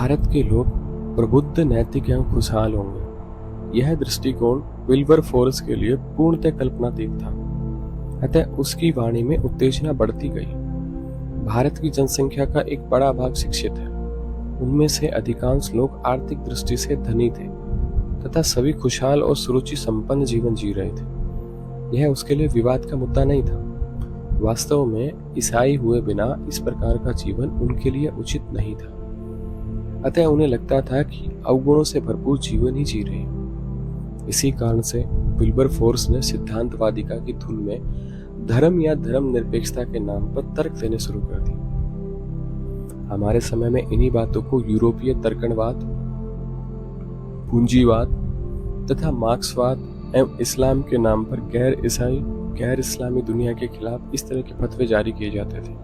भारत के लोग प्रबुद्ध, नैतिक एवं खुशहाल होंगे, यह दृष्टिकोण विल्बरफोर्स के लिए पूर्णतः कल्पनातीत था। अतः उसकी वाणी में उत्तेजना बढ़ती गई। भारत की जनसंख्या का एक बड़ा भाग शिक्षित है। उनमें से अधिकांश लोग आर्थिक दृष्टि से धनी थे तथा सभी खुशहाल और सुरुचि संपन्न जीवन जी रहे थे। यह उसके लिए विवाद का मुद्दा नहीं था। वास्तव में ईसाई हुए बिना इस प्रकार का जीवन उनके लिए उचित नहीं था। अतः उन्हें लगता था कि अवगुणों से भरपूर जीवन ही जी रहे हैं। इसी कारण से विल्बरफोर्स ने सिद्धांतवादिता की धुन में धर्म या धर्म निरपेक्षता के नाम पर तर्क देने शुरू कर दिए। हमारे समय में इन्हीं बातों को यूरोपीय तर्कणवाद, पूंजीवाद तथा मार्क्सवाद एवं इस्लाम के नाम पर गैर ईसाई, गैर इस्लामी दुनिया के खिलाफ इस तरह के फतवे जारी किए जाते थे।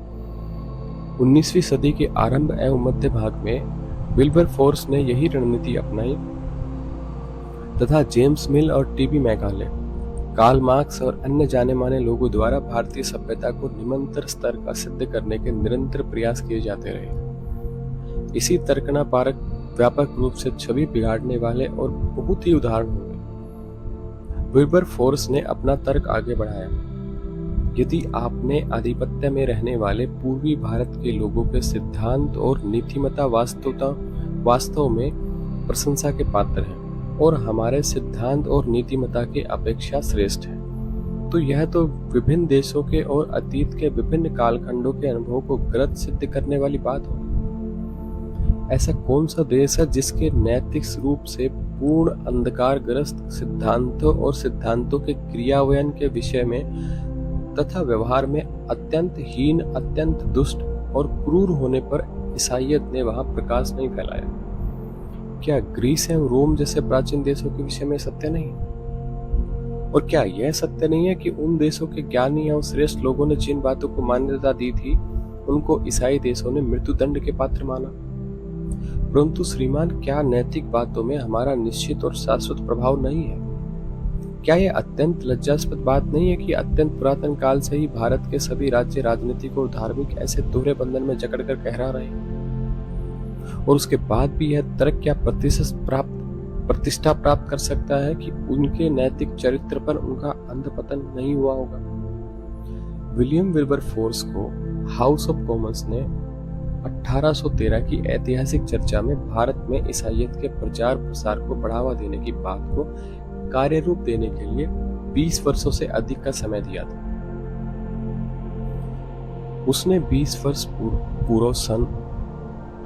19वीं सदी के आरंभ एवं मध्य भाग में विल्बरफोर्स ने यही रणनीति अपनाई तथा जेम्स मिल और टीबी मैकाले, कार्ल मार्क्स और अन्य जाने माने लोगों द्वारा भारतीय सभ्यता को निम्नतर स्तर का सिद्ध करने के निरंतर प्रयास किए जाते रहे। इसी तर्कना पारक व्यापक रूप से छवि बिगाड़ने वाले और बहुत ही उदाहरण होंगे। विल्बरफोर्स ने अपना तर्क आगे बढ़ाया। यदि आपने आधिपत्य में रहने वाले पूर्वी भारत के लोगों के सिद्धांत और नीतिमत्ता वास्तव में प्रशंसा के पात्र हैं और हमारे सिद्धांत और नीतिमत्ता के अपेक्षा श्रेष्ठ है, तो यह तो विभिन्न देशों के और अतीत के विभिन्न कालखंडों के अनुभवों को गलत सिद्ध करने वाली बात होगी। ऐसा कौन सा देश है जिसके नैतिक रूप से पूर्ण अंधकारग्रस्त सिद्धांतों और सिद्धांतों के क्रियान्वयन के विषय में तथा व्यवहार में अत्यंत हीन, अत्यंत दुष्ट और क्रूर होने पर ईसाइयत ने वहां प्रकाश नहीं फैलाया? क्या ग्रीस एवं रोम जैसे प्राचीन देशों के विषय में सत्य नहीं? और क्या यह सत्य नहीं है कि उन देशों के ज्ञानी एवं श्रेष्ठ लोगों ने जिन बातों को मान्यता दी थी, उनको ईसाई देशों ने मृत्युदंड के पात्र माना? परंतु श्रीमान, क्या नैतिक बातों में हमारा निश्चित और शाश्वत प्रभाव नहीं है? क्या यह अत्यंत लज्जास्पद बात नहीं है कि अत्यंत पुरातन काल से ही भारत के सभी राज्य राजनीतिक और धार्मिक ऐसे दोहरे बंधन में जकड़कर कहरा रहे हैं, और उसके बाद भी यह तर्क क्या प्रतिष्ठा प्राप्त कर सकता है कि उनके नैतिक चरित्र पर उनका अंधपतन नहीं हुआ होगा? विलियम विल्बरफोर्स को हाउस ऑफ कॉमन्स ने 1813 की ऐतिहासिक चर्चा में भारत में ईसाइयत के प्रचार प्रसार को बढ़ावा देने की बात को कार्य रूप देने के लिए 20 वर्षों से अधिक का समय दिया था। उसने 20 वर्ष पूर्व सन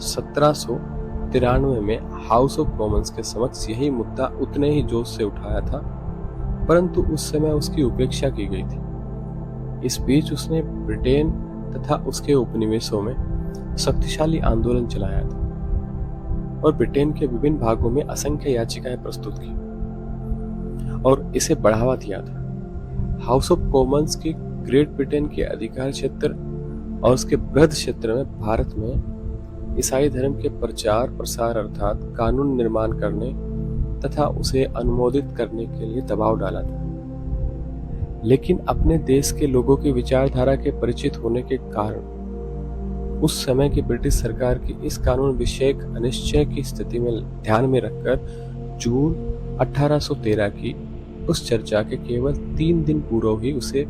1793 में हाउस ऑफ कॉमन्स के समक्ष यही मुद्दा उतने ही जोश से उठाया था, परंतु उस समय उसकी उपेक्षा की गई थी। इस बीच उसने ब्रिटेन तथा उसके उपनिवेशों में शक्तिशाली आंदोलन चलाया था और ब्रिटेन के विभिन्न भागों में असंख्य याचिकाएं प्रस्तुत की और इसे बढ़ावा दिया था। हाउस ऑफ कॉमन्स की ग्रेट ब्रिटेन के अधिकार क्षेत्र और उसके बृहद क्षेत्र में भारत में ईसाई धर्म के प्रचार प्रसार अर्थात कानून निर्माण करने तथा उसे अनुमोदित करने के लिए दबाव डाला था। लेकिन अपने देश के लोगों की विचारधारा के परिचित होने के कारण उस समय की ब्रिटिश सरकार की इस कानून विषयक अनिश्चय की स्थिति में ध्यान में रखकर जून 1813 की उस चर्चा के केवल 3 दिन पूर्व ही उसे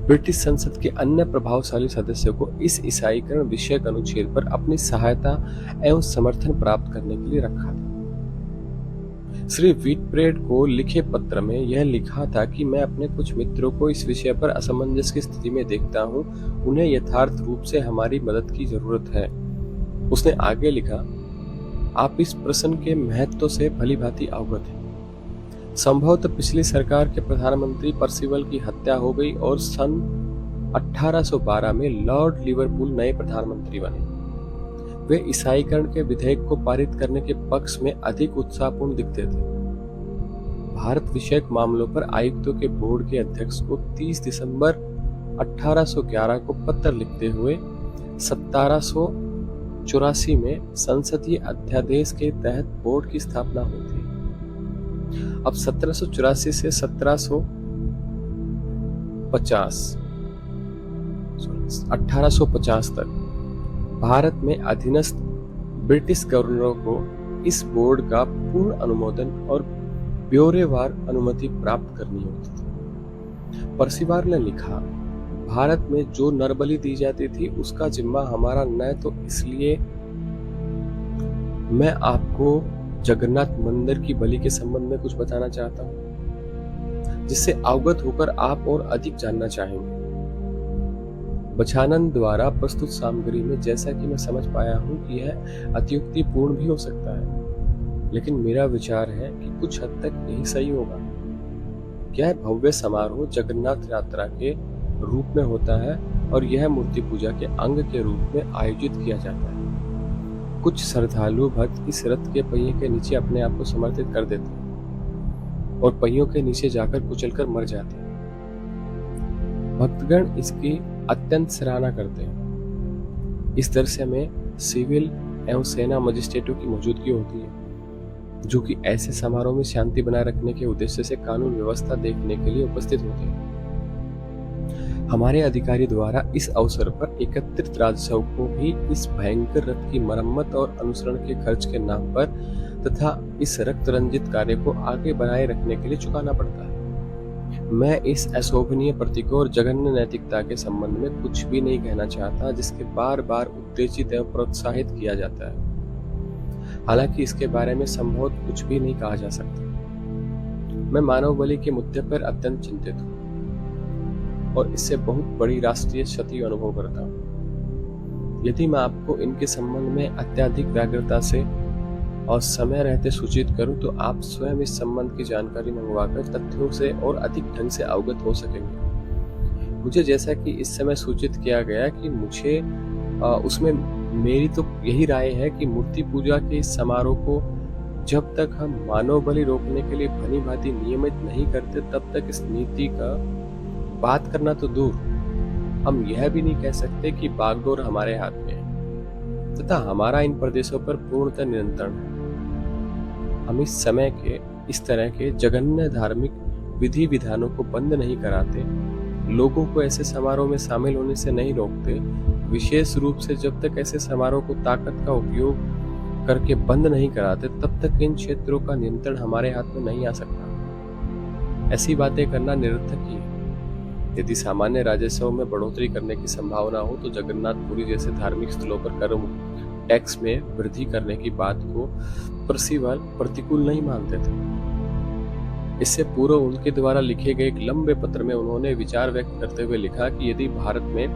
ब्रिटिश संसद के अन्य प्रभावशाली सदस्यों को इस ईसाईकरण विषयक अनुच्छेद पर अपनी सहायता एवं समर्थन प्राप्त करने के लिए रखा था। श्री व्हिटब्रेड को लिखे पत्र में यह लिखा था कि मैं अपने कुछ मित्रों को इस विषय पर असमंजस की स्थिति में देखता हूँ, उन्हें यथार्थ रूप से हमारी मदद की जरूरत है। उसने आगे लिखा, आप इस प्रश्न के महत्व से भलीभांति अवगत हैं। संभवतः पिछली सरकार के प्रधानमंत्री पर्सिवल की हत्या हो गई और सन 1812 में लॉर्ड लिवरपूल नए प्रधानमंत्री बने। वे ईसाईकरण के विधेयक को पारित करने के पक्ष में अधिक उत्साहपूर्ण दिखते थे। भारत विषयक मामलों पर आयुक्तों के बोर्ड के अध्यक्ष को 30 दिसंबर 1811 को पत्र लिखते हुए 1784 में संसदीय अध्यादेश के तहत बोर्ड की स्थापना हुई थी। अब 1784 से 1850 तक भारत में अधीनस्थ ब्रिटिश गवर्नरों को इस बोर्ड का पूर्ण अनुमोदन और ब्यौरेवार अनुमति प्राप्त करनी होती थी। पर्सिवार ने लिखा, भारत में जो नरबलि दी जाती थी उसका जिम्मा हमारा न तो, इसलिए मैं आपको जगन्नाथ मंदिर की बलि के संबंध में कुछ बताना चाहता हूं, जिससे अवगत होकर आप और अधिक जानना चाहेंगे। बछानन द्वारा प्रस्तुत सामग्री में जैसा कि मैं समझ पाया हूं कि यह अतियुक्तिपूर्ण भी हो सकता है, लेकिन मेरा विचार है कि कुछ हद तक यही सही होगा। यह भव्य समारोह जगन्नाथ यात्रा के रूप में होता है और यह मूर्ति पूजा के अंग के रूप में आयोजित किया जाता है। कुछ श्रद्धालु भक्त इस रथ के पहिए के नीचे अपने आप को समर्पित कर देते हैं और पहियों के नीचे जाकर कुचलकर मर जाते हैं। भक्तगण इसकी अत्यंत सराहना करते हैं। इस दृश्य में सिविल एवं सेना मजिस्ट्रेटों की मौजूदगी होती है, जो कि ऐसे समारोह में शांति बनाए रखने के उद्देश्य से कानून व्यवस्था देखने के लिए उपस्थित होते हैं। हमारे अधिकारी द्वारा इस अवसर पर एकत्रित राजस्व को भी इस भयंकर रथ की मरम्मत और अनुसरण के खर्च के नाम पर तथा इस रक्त रंजित कार्य को आगे बनाए रखने के लिए चुकाना पड़ता है। मैं इस अशोभनीय प्रतीकों और जघन्य नैतिकता के संबंध में कुछ भी नहीं कहना चाहता, जिसके बार बार उत्तेजित एवं प्रोत्साहित किया जाता है। हालांकि इसके बारे में संभवतः कुछ भी नहीं कहा जा सकता। मैं मानव बलि के मुद्दे पर अत्यंत चिंतित हूँ और इससे बहुत बड़ी राष्ट्रीय क्षति अनुभव करता हूँ। यदि मैं आपको इनके संबंध में अत्यधिक व्याग्रता से और समय रहते सूचित करूं तो आप स्वयं इस संबंध की जानकारी मंगवाकर तथ्यों से और अधिक ढंग से अवगत हो सकेंगे। मुझे जैसा कि इस समय सूचित किया गया कि मुझे उसमें मेरी तो यही राय है कि मूर्ति पूजा के इस समारोह को जब तक हम मानव बलि रोकने के लिए भली भांति नियमित नहीं करते तब तक इस नीति का बात करना तो दूर, हम यह भी नहीं कह सकते कि बागडोर हमारे हाथ में है तथा हमारा इन प्रदेशों पर पूर्णतः नियंत्रण है। हम इस समय के इस तरह के जघन्य धार्मिक विधि विधानों को बंद नहीं कराते, लोगों को ऐसे समारोह में शामिल होने से नहीं रोकते, विशेष रूप से जब तक ऐसे समारोह को ताकत का उपयोग करके बंद नहीं कराते तब तक इन क्षेत्रों का नियंत्रण हमारे हाथ में नहीं आ सकता। ऐसी बातें करना निरर्थक ही है। यदि सामान्य राजस्व में बढ़ोतरी करने की संभावना हो तो जगन्नाथपुरी जैसे धार्मिक स्थलों पर कर टैक्स में वृद्धि करने की बात को पर्सिवाल प्रतिकूल नहीं मानते थे। इससे पूर्व उनके द्वारा लिखे गए एक लंबे पत्र में उन्होंने विचार व्यक्त करते हुए लिखा कि यदि भारत में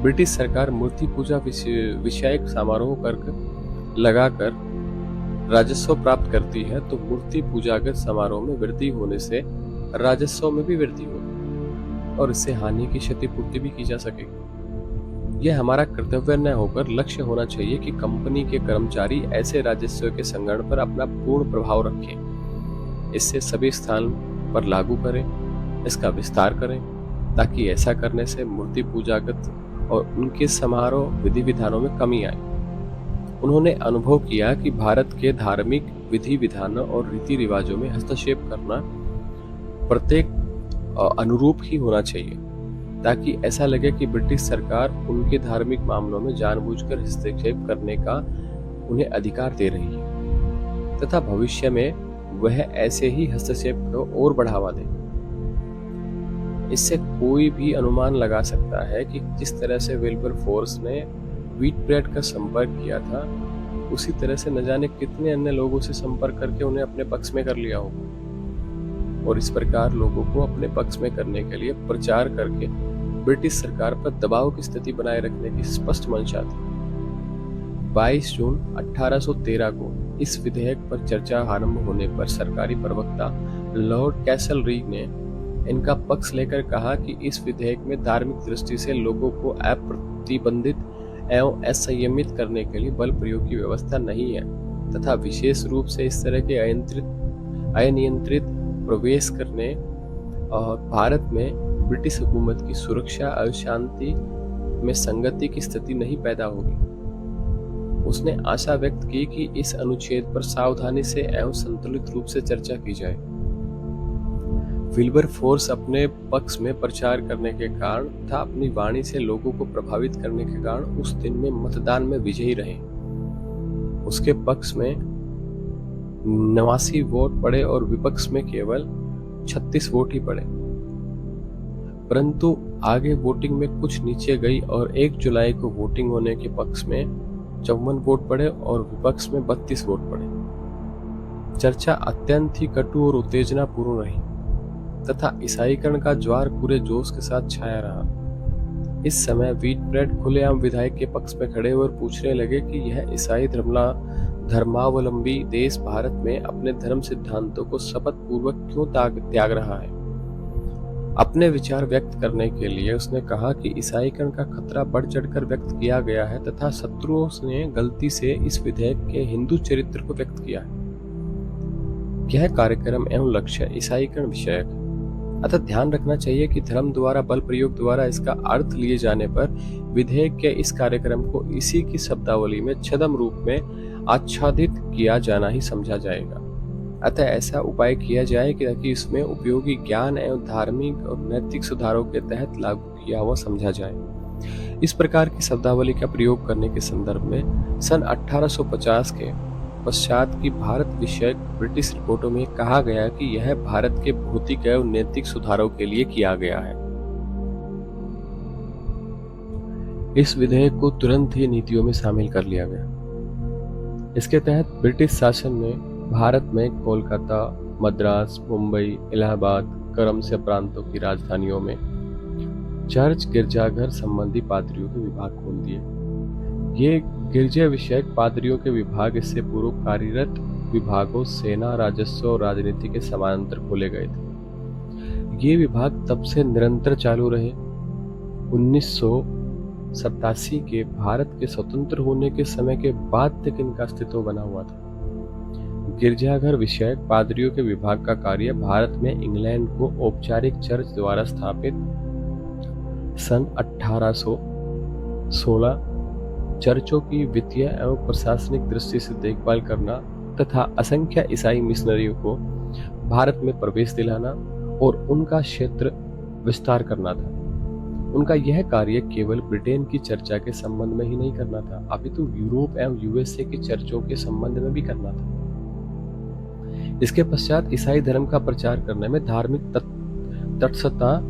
ब्रिटिश सरकार मूर्ति पूजा विषयक समारोह कर लगाकर राजस्व प्राप्त करती है तो मूर्ति पूजागत समारोह में वृद्धि होने से राजस्व में भी वृद्धि होगी और इससे हानि की क्षतिपूर्ति भी की जा सकेगी। यह हमारा कर्तव्य न होकर लक्ष्य होना चाहिए कि कंपनी के कर्मचारी ऐसे राजस्व के संग्रहण पर अपना पूर्ण प्रभाव रखें, इससे सभी स्थान पर लागू करें, इसका विस्तार करें, ताकि ऐसा करने से मूर्ति पूजागत और उनके समारोह विधि विधानों में कमी आए। उन्होंने अनुभव किया कि भारत के धार्मिक विधि विधानों और रीति रिवाजों में हस्तक्षेप करना प्रत्येक अनुरूप ही होना चाहिए, ताकि ऐसा लगे कि ब्रिटिश सरकार उनके धार्मिक मामलों में जानबूझकर हस्तक्षेप करने का उन्हें अधिकार दे रही है तथा भविष्य में वह ऐसे ही हस्तक्षेप को और बढ़ावा दे। इससे कोई भी अनुमान लगा सकता है कि जिस तरह से विल्बर फोर्स ने व्हीट ब्रेड का संपर्क किया था, उसी तरह से न जाने कितने अन्य लोगों से संपर्क करके उन्हें अपने पक्ष में कर लिया होगा और इस प्रकार लोगों को अपने पक्ष में करने के लिए प्रचार करके ब्रिटिश सरकार पर दबाव की स्थिति बनाए रखने की स्पष्ट मंशा थी। 22 जून 1813 को इस विधेयक पर चर्चा आरंभ होने पर सरकारी प्रवक्ता लॉर्ड कैसलरीग ने इनका पक्ष लेकर कहा कि इस विधेयक में धार्मिक दृष्टि से लोगों को अप्रतिबंधित एवं असंयमित करने के लिए बल प्रयोग की व्यवस्था नहीं है तथा विशेष रूप से इस तरह के अनियंत्रित प्रवेश करने और भारत में ब्रिटिश हुकूमत की सुरक्षा और शांति में संगति की स्थिति नहीं पैदा होगी। उसने आशा व्यक्त की कि इस अनुच्छेद पर सावधानी से एवं संतुलित रूप से चर्चा की जाए। विल्बर फोर्स अपने पक्ष में प्रचार करने के कारण तथा अपनी वाणी से लोगों को प्रभावित करने के कारण उस दिन में मतदान में विजयी रहे। उसके पक्ष में 89 वोट पड़े और विपक्ष में केवल 36 वोट ही पड़े। परंतु आगे वोटिंग में कुछ नीचे गई और 1 जुलाई को वोटिंग होने के पक्ष में 54 वोट पड़े और विपक्ष में 32 वोट पड़े। चर्चा अत्यंत ही कटु और उत्तेजनापूर्ण रही तथा ईसाईकरण का ज्वार पूरे जोश के साथ छाया रहा। इस समय व्हीटब्रेड खुलेआम विधायक के पक्ष में खड़े हुए और पूछने लगे कि यह ईसाई धर्मावलंबी देश भारत में अपने धर्म सिद्धांतों को शपथ पूर्वक क्यों त्याग रहा है। अपने विचार व्यक्त करने के लिए उसने कहा कि ईसाईकरण का खतरा बढ़ चढ़कर व्यक्त किया गया है तथा शत्रुओं ने गलती से इस विधेयक के हिंदू चरित्र को व्यक्त किया है। यह कार्यक्रम एवं लक्ष्य ईसाईकरण विषयक है, अतः ध्यान रखना चाहिए कि धर्म द्वारा बल प्रयोग द्वारा इसका अर्थ लिए जाने पर विधेयक के इस कार्यक्रम को इसी की शब्दावली में छद्म रूप में आच्छादित किया जाना ही समझा जाएगा। अतः ऐसा उपाय किया जाए कि इसमें उपयोगी ज्ञान एवं धार्मिक और नैतिक सुधारों के तहत लागू किया हुआ समझा जाए। इस प्रकार की शब्दावली का प्रयोग करने के संदर्भ में सन 1850 के पश्चात की भारत विषयक ब्रिटिश रिपोर्टों में कहा गया कि यह भारत के भौतिक एवं नैतिक सुधारों के लिए किया गया है। इस विधेयक को तुरंत ही नीतियों में शामिल कर लिया गया। इसके तहत ब्रिटिश शासन में भारत में कोलकाता, मद्रास, मुंबई, इलाहाबाद, करम से प्रांतों की राजधानियों में चर्च गिरजाघर संबंधी पादरियों के विभाग खोल दिए। ये गिरजे विषयक पादरियों के विभाग इससे पूर्व कार्यरत विभागों सेना, राजस्व और राजनीति के समानांतर खोले गए थे। ये विभाग तब से निरंतर चालू रहे। 1987 के भारत के स्वतंत्र होने के समय के बाद तक इनका अस्तित्व बना हुआ था। गिरजाघर विषयक पादरियों के विभाग का कार्य भारत में इंग्लैंड को औपचारिक चर्च द्वारा स्थापित सन 1816 चर्चों की वित्तीय एवं प्रशासनिक दृष्टि से देखभाल करना तथा असंख्य ईसाई मिशनरियों को भारत में प्रवेश दिलाना और उनका क्षेत्र विस्तार करना था। उनका यह कार्य केवल ब्रिटेन की चर्चा के संबंध में ही नहीं करना था, अपितु यूरोप एवं यूएसए की चर्चों के संबंध में भी करना था। इसके पश्चात ईसाई धर्म का प्रचार करने में धार्मिक तटस्थता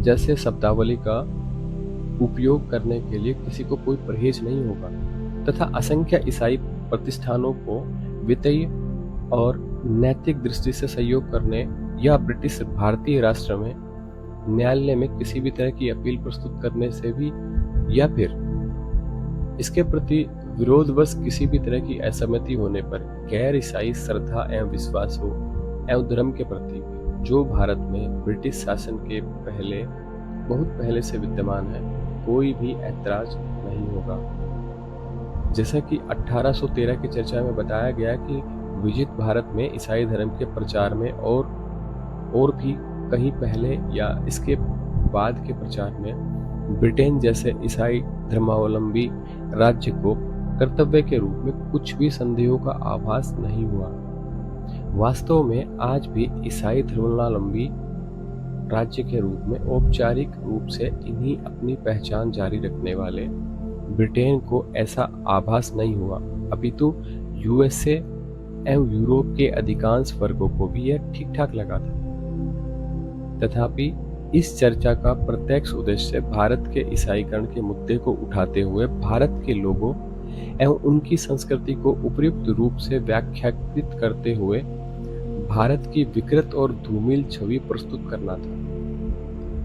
जैसे शब्दावली का उपयोग करने के लिए किसी को कोई परहेज नहीं होगा तथा असंख्य ईसाई प्रतिष्ठानों को वित्तीय और नैतिक दृष्टि से सहयोग करने या ब्रिटिश भारतीय राष्ट्र में न्यायालय में किसी भी तरह की अपील प्रस्तुत करने से भी या फिर इसके प्रति विरोधवश किसी भी तरह की असहमति होने पर गैर ईसाई श्रद्धा एवं विश्वास हो एवं धर्म के प्रति जो भारत में ब्रिटिश शासन के बहुत पहले से विद्यमान है, कोई भी ऐतराज नहीं होगा। जैसा कि 1813 की चर्चा में बताया गया कि विजित भारत में ईसाई धर्म के प्रचार में और भी कहीं पहले या इसके बाद के प्रचार में ब्रिटेन जैसे ईसाई धर्मावलंबी राज्य को कर्तव्य के रूप में कुछ भी संदेहों का आभास नहीं हुआ। वास्तव में आज भी ईसाई धर्मावलंबी राज्य के रूप में औपचारिक रूप से इन्हीं अपनी पहचान जारी रखने वाले ब्रिटेन को ऐसा आभास नहीं हुआ, अपितु यूएसए एवं यूरोप के अधिकांश वर्गों को भी यह ठीक ठाक लगा था। तथापि इस चर्चा का प्रत्यक्ष उद्देश्य भारत के ईसाईकरण के मुद्दे को उठाते हुए भारत के लोगों एवं उनकी संस्कृति को उपयुक्त रूप से व्याख्याकृत करते हुए भारत की विकृत और धूमिल छवि प्रस्तुत करना था।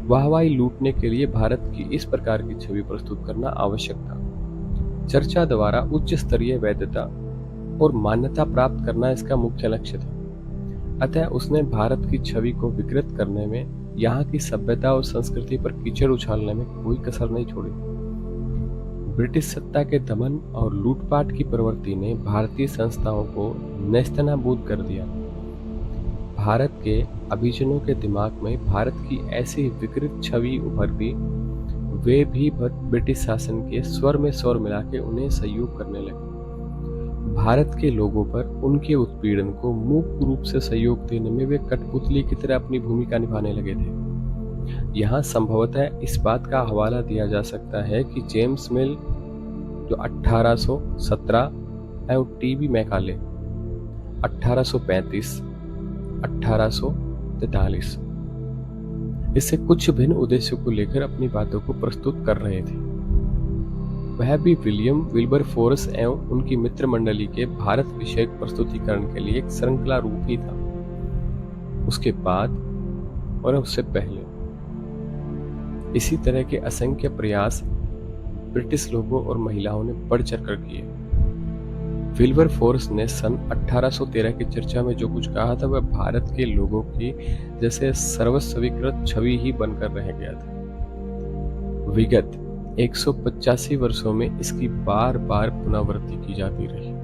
वाहवाही लूटने के लिए भारत की इस प्रकार की छवि प्रस्तुत करना आवश्यक था। चर्चा द्वारा उच्च स्तरीय वैधता और मान्यता प्राप्त करना इसका मुख्य लक्ष्य था। अतः उसने भारत की छवि को विकृत करने में, यहाँ की सभ्यता और संस्कृति पर कीचड़ उछालने में कोई कसर नहीं छोड़ी। ब्रिटिश सत्ता के दमन और लूटपाट की प्रवृत्ति ने भारतीय संस्थाओं को नेस्तनाबूद कर दिया। भारत के अभिजनों के दिमाग में भारत की ऐसी विकृत छवि उभरती, वे भी ब्रिटिश शासन के स्वर में स्वर मिला के उन्हें सहयोग करने लगे। भारत के लोगों पर उनके उत्पीड़न को मुक्त रूप से सहयोग देने में वे कठपुतली की तरह अपनी भूमिका निभाने लगे थे। यहाँ संभवतः इस बात का हवाला दिया जा सकता है कि जेम्स मिल जो 1817 एवं टीबी मैकाले 1835 1843 इससे कुछ भिन्न उद्देश्यों को लेकर अपनी बातों को प्रस्तुत कर रहे थे। वह भी विलियम विल्बरफोर्स एवं उनकी मित्र मंडली के भारत विषयक प्रस्तुतिकरण के लिए एक श्रृंखला रूप ही था। उसके बाद और उससे पहले इसी तरह के असंख्य प्रयास ब्रिटिश लोगों और महिलाओं ने बढ़ चढ़कर किए। विल्बरफोर्स ने सन 1813 की चर्चा में जो कुछ कहा था वह भारत के लोगों की जैसे सर्वस्वीकृत छवि ही बनकर रह गया था। विगत 185 वर्षों में इसकी बार बार पुनरावृत्ति की जाती रही।